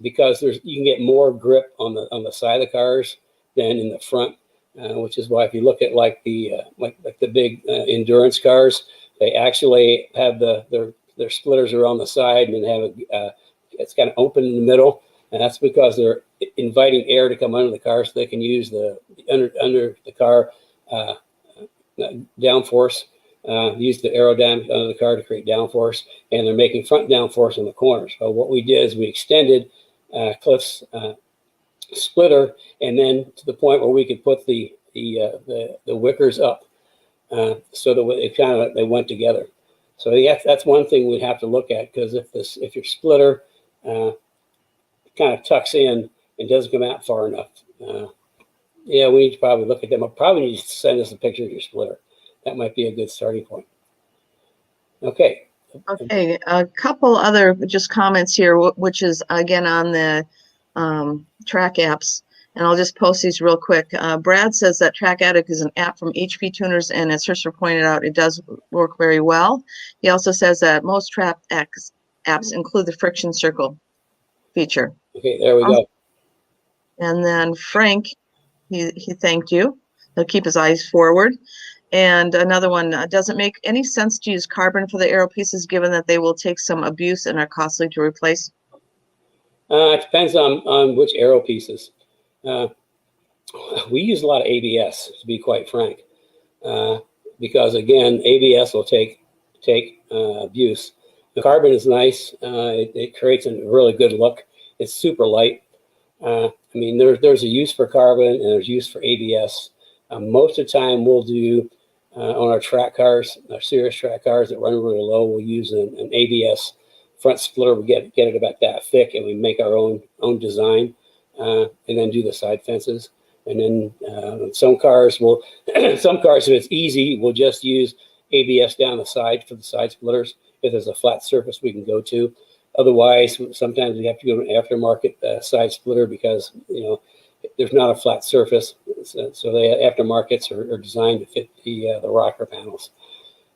[SPEAKER 1] because you can get more grip on the side of the cars than in the front, which is why if you look at like the big endurance cars, they actually have their splitters are on the side and have it's kind of open in the middle, and that's because they're inviting air to come under the car so they can use the under the car downforce. Use the aerodynamic under the car to create downforce, and they're making front downforce in the corners. So what we did is we extended Cliff's splitter, and then to the point where we could put the wickers up, so that they went together. So that's one thing we'd have to look at, because if your splitter kind of tucks in and doesn't come out far enough, yeah, we need to probably look at them. I'll probably need to send us a picture of your splitter. That might be a good starting point. Okay.
[SPEAKER 2] Okay, a couple other just comments here, which is again on the track apps, and I'll just post these real quick. Brad says that Track Addict is an app from HP Tuners, and as Hirschler pointed out, it does work very well. He also says that most track apps include the friction circle feature.
[SPEAKER 1] Okay, there we go.
[SPEAKER 2] And then Frank, he thanked you. He'll keep his eyes forward. And another one, does it make any sense to use carbon for the aero pieces, given that they will take some abuse and are costly to replace?
[SPEAKER 1] It depends on which aero pieces. We use a lot of ABS, to be quite frank, because again, ABS will take abuse. The carbon is nice. It creates a really good look. It's super light. I mean, there's a use for carbon and there's use for ABS. Most of the time, we'll do on our track cars, our serious track cars that run really low, we'll use an ABS front splitter. We get it about that thick, and we make our own design, and then do the side fences. And then some cars if it's easy, we'll just use ABS down the side for the side splitters if there's a flat surface we can go to. Otherwise, sometimes we have to go to an aftermarket side splitter because there's not a flat surface. So the aftermarkets are designed to fit the rocker panels.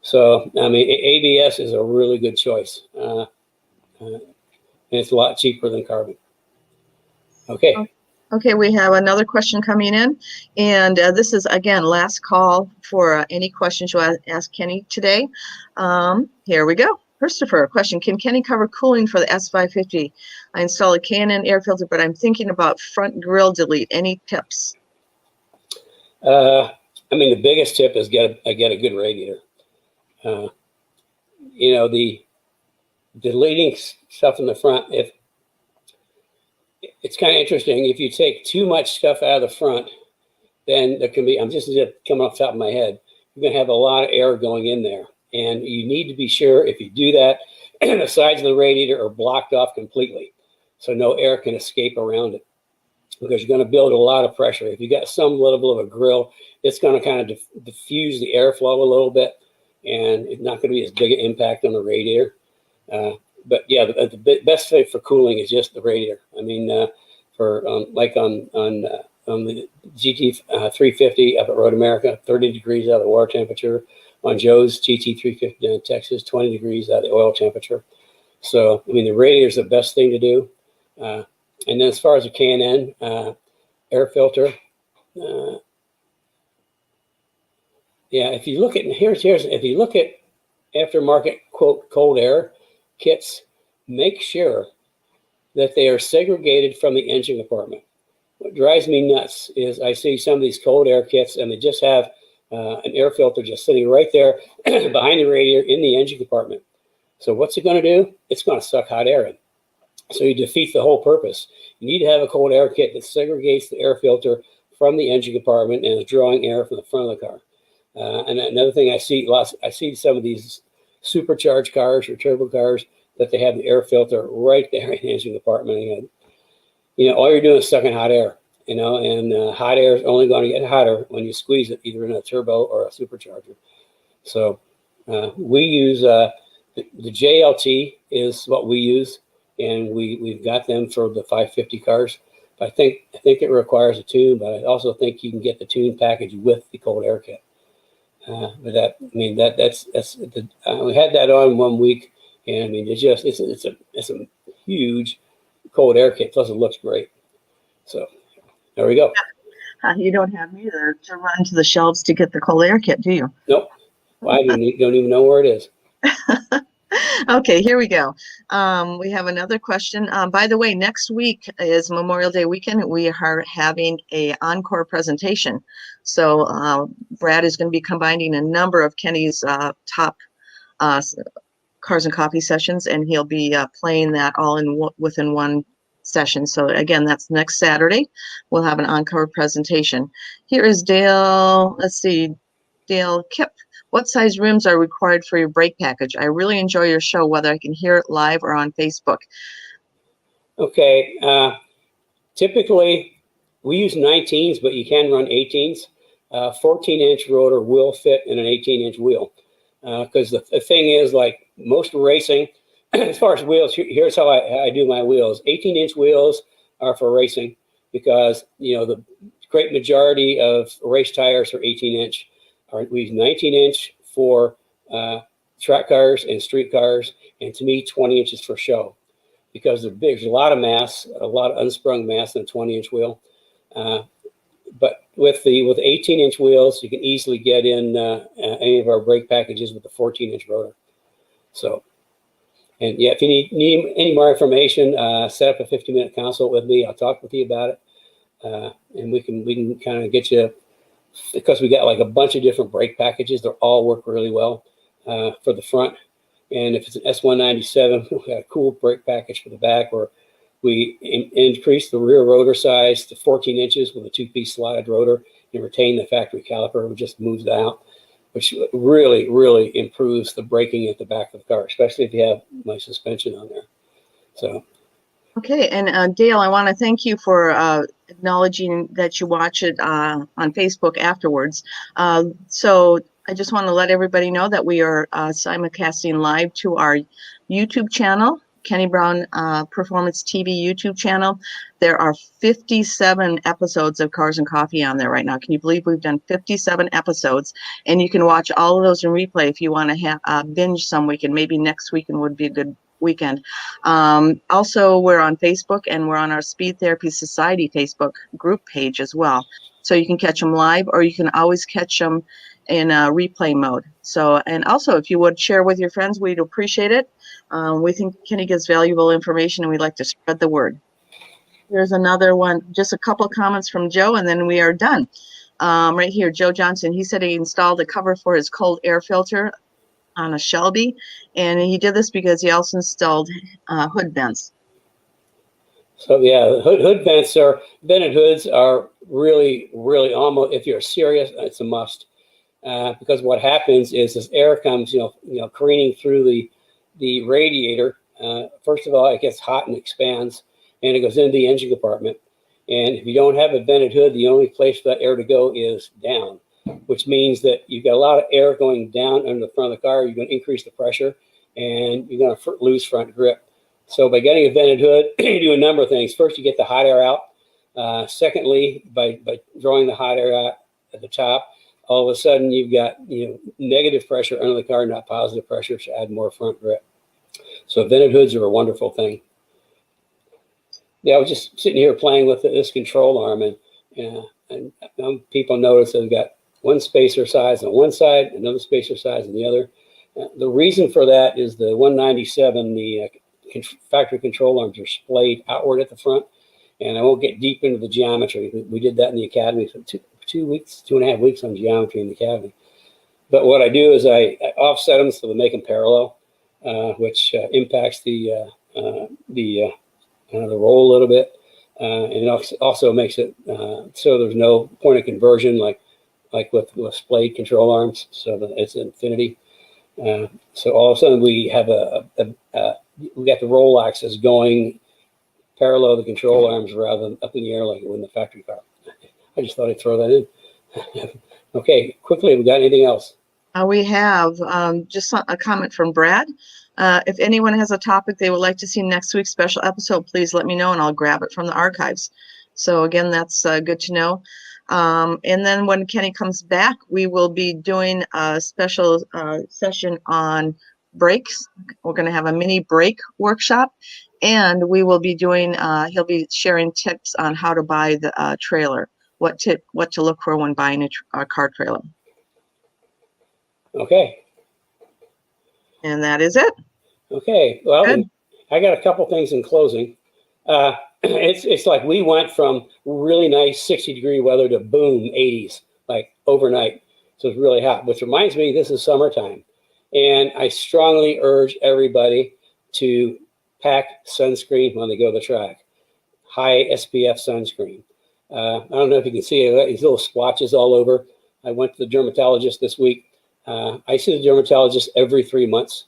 [SPEAKER 1] So I mean, ABS is a really good choice, and it's a lot cheaper than carbon. Okay.
[SPEAKER 2] Okay, we have another question coming in, and this is again last call for any questions you want to ask Kenny today. Here we go. Christopher, question: can Kenny cover cooling for the S550? I installed a K&N air filter, but I'm thinking about front grill delete. Any tips?
[SPEAKER 1] I mean, the biggest tip is get a good radiator. The deleting stuff in the front, if it's kind of interesting, if you take too much stuff out of the front, then there can be, I'm just coming off the top of my head, you're going to have a lot of air going in there. And you need to be sure, if you do that, the sides of the radiator are blocked off completely, so no air can escape around it, because you're going to build a lot of pressure. If you got some level of a grill, it's going to kind of diffuse the airflow a little bit, and it's not going to be as big an impact on the radiator. But yeah, the best thing for cooling is just the radiator. I mean, like on the GT350 up at Road America, 30 degrees out of the water temperature. On Joe's GT350 down in Texas, 20 degrees out of the oil temperature. So, I mean, the radiator is the best thing to do. And then as far as the K&N air filter, yeah, if you look at, if you look at aftermarket, quote, cold air kits, make sure that they are segregated from the engine compartment. What drives me nuts is I see some of these cold air kits, and they just have an air filter just sitting right there behind the radiator in the engine compartment. So what's it going to do? It's going to suck hot air in. So you defeat the whole purpose. You need to have a cold air kit that segregates the air filter from the engine compartment and is drawing air from the front of the car. And another thing I see some of these supercharged cars or turbo cars that they have the air filter right there in the engine compartment. And, all you're doing is sucking hot air. And hot air is only going to get hotter when you squeeze it, either in a turbo or a supercharger. So we use the JLT is what we use, and we've got them for the 550 cars. But I think it requires a tune, but I also think you can get the tune package with the cold air kit. But we had that on 1 week, and I mean it's a huge cold air kit. Plus it looks great. So. There we go.
[SPEAKER 2] You don't have me there to run to the shelves to get the cold air kit, do you?
[SPEAKER 1] Nope. Well, I don't even know where it is.
[SPEAKER 2] Okay, here we go. We have another question. By the way, next week is Memorial Day weekend. We are having a encore presentation. So Brad is going to be combining a number of Kenny's top cars and coffee sessions, and he'll be playing that all in within one session. So again, that's next Saturday. We'll have an encore presentation. Here is Dale. Let's see, Dale Kip. What size rims are required for your brake package? I really enjoy your show, whether I can hear it live or on Facebook.
[SPEAKER 1] Okay. Typically, we use 19s, but you can run 18s. 14-inch rotor will fit in an 18-inch wheel. Because the thing is, like most racing, as far as wheels, here's how I do my wheels. 18-inch wheels are for racing because, you know, the great majority of race tires are 18-inch. We use 19-inch for track cars and street cars, and to me, 20 inches for show because there's a lot of mass, a lot of unsprung mass in a 20-inch wheel. But with 18-inch wheels, you can easily get in any of our brake packages with the 14-inch rotor. So, and yeah, if you need any more information, set up a 50-minute consult with me. I'll talk with you about it, and we can kind of get you, because we got like a bunch of different brake packages. They all work really well for the front. And if it's an S197, we got a cool brake package for the back, where we increase the rear rotor size to 14 inches with a 2-piece slotted rotor and retain the factory caliper, which just moves it out, which really, really improves the braking at the back of the car, especially if you have my suspension on there. So.
[SPEAKER 2] Okay, and Dale, I want to thank you for acknowledging that you watch it on Facebook afterwards. So I just want to let everybody know that we are simulcasting live to our YouTube channel, Kenny Brown Performance TV YouTube channel. There are 57 episodes of Cars and Coffee on there right now. Can you believe we've done 57 episodes? And you can watch all of those in replay if you want to have binge some weekend. Maybe next weekend would be a good weekend. Also, we're on Facebook, and we're on our Speed Therapy Society Facebook group page as well. So you can catch them live, or you can always catch them in replay mode. So, and also, if you would share with your friends, we'd appreciate it. We think Kenny gives valuable information, and we'd like to spread the word. There's another one, just a couple of comments from Joe, and then we are done. Right here, Joe Johnson, he said he installed a cover for his cold air filter on a Shelby, and he did this because he also installed hood vents.
[SPEAKER 1] So yeah, hood vents are, vented hoods are really, really almost, if you're serious, it's a must. Because what happens is this air comes, you know, careening through the radiator. First of all, it gets hot and expands, and it goes into the engine compartment. And if you don't have a vented hood, the only place for that air to go is down, which means that you've got a lot of air going down under the front of the car. You're going to increase the pressure, and you're going to lose front grip. So by getting a vented hood, you do a number of things. First, you get the hot air out. Secondly, by drawing the hot air out at the top, all of a sudden you've got, you know, negative pressure under the car, not positive pressure, to add more front grip. So vented hoods are a wonderful thing. Yeah, I was just sitting here playing with this control arm, and people notice they've got one spacer size on one side, another spacer size on the other. The reason for that is the 197, the factory control arms are splayed outward at the front, and I won't get deep into the geometry. We did that in the academy for 2.5 weeks on geometry in the academy. But what I do is I offset them so they make them parallel, which impacts the roll a little bit, and it also makes it so there's no point of conversion like with splayed control arms, so that it's infinity. So all of a sudden we have we got the roll axis going parallel to the control arms rather than up in the air like in the factory car. I just thought I'd throw that in. Okay, quickly, we got anything else?
[SPEAKER 2] We have just a comment from Brad. If anyone has a topic they would like to see next week's special episode, please let me know and I'll grab it from the archives. So again, that's good to know. And then when Kenny comes back, we will be doing a special session on brakes. We're going to have a mini brake workshop, and we will be doing, he'll be sharing tips on how to buy the trailer, what to look for when buying a car trailer.
[SPEAKER 1] Okay.
[SPEAKER 2] And that is it.
[SPEAKER 1] Okay, well,
[SPEAKER 2] Good.
[SPEAKER 1] I got a couple things in closing. It's like we went from really nice 60-degree weather to boom 80s, like overnight. So it's really hot, which reminds me this is summertime. And I strongly urge everybody to pack sunscreen when they go to the track. High SPF sunscreen. I don't know if you can see it, these little splotches all over. I went to the dermatologist this week. I see the dermatologist every 3 months.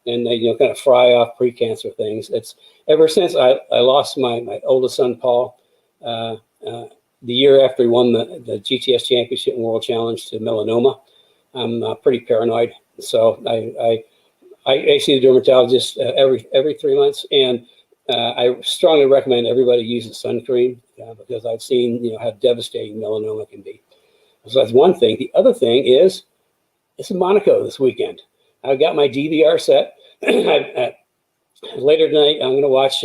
[SPEAKER 1] And they kind of fry off pre-cancer things. It's ever since I lost my oldest son, Paul, the year after he won the GTS Championship and World Challenge to melanoma. I'm pretty paranoid. So I see the dermatologist every 3 months, and I strongly recommend everybody uses sun cream because I've seen how devastating melanoma can be. So that's one thing. The other thing is it's in Monaco this weekend. I got my DVR set. Later tonight, I'm going to watch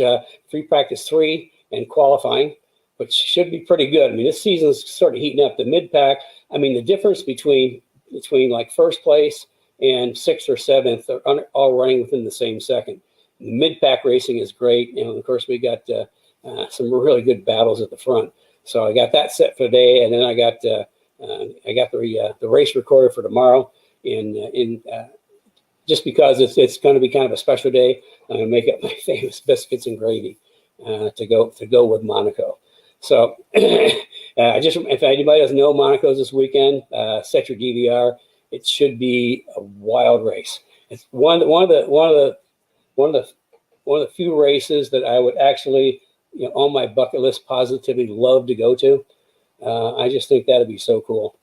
[SPEAKER 1] free practice 3 and qualifying, which should be pretty good. I mean, this season's sort of heating up. The mid-pack, I mean, the difference between like first place and 6th or 7th are all running within the same second. The mid-pack racing is great. And of course, we got some really good battles at the front. So I got that set for today, and then I got the race recorded for tomorrow. Just because it's going to be kind of a special day, I'm going to make up my famous biscuits and gravy to go with Monaco. So if anybody doesn't know, Monaco's this weekend. Set your DVR. It should be a wild race. It's one of the few races that I would actually on my bucket list positively love to go to. I just think that'd be so cool.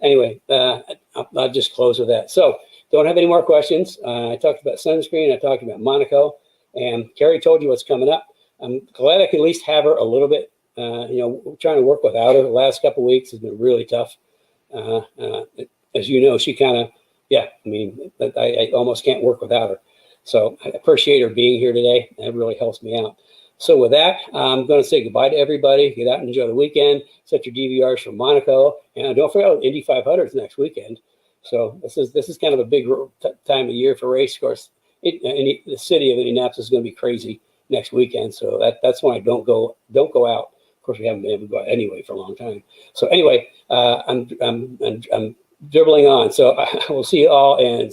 [SPEAKER 1] Anyway, I'll just close with that. So. Don't have any more questions. I talked about sunscreen. I talked about Monaco. And Carrie told you what's coming up. I'm glad I can at least have her a little bit. Trying to work without her the last couple of weeks has been really tough. As you know, she kind of, I almost can't work without her. So I appreciate her being here today. It really helps me out. So with that, I'm going to say goodbye to everybody. Get out and enjoy the weekend. Set your DVRs for Monaco. And don't forget, Indy 500 is next weekend. So this is kind of a big time of year for race. Of course, the city of Indianapolis is going to be crazy next weekend. So that's why I don't go out. Of course, we haven't been able to go out anyway for a long time. So anyway, I'm dribbling on. So I will see you all on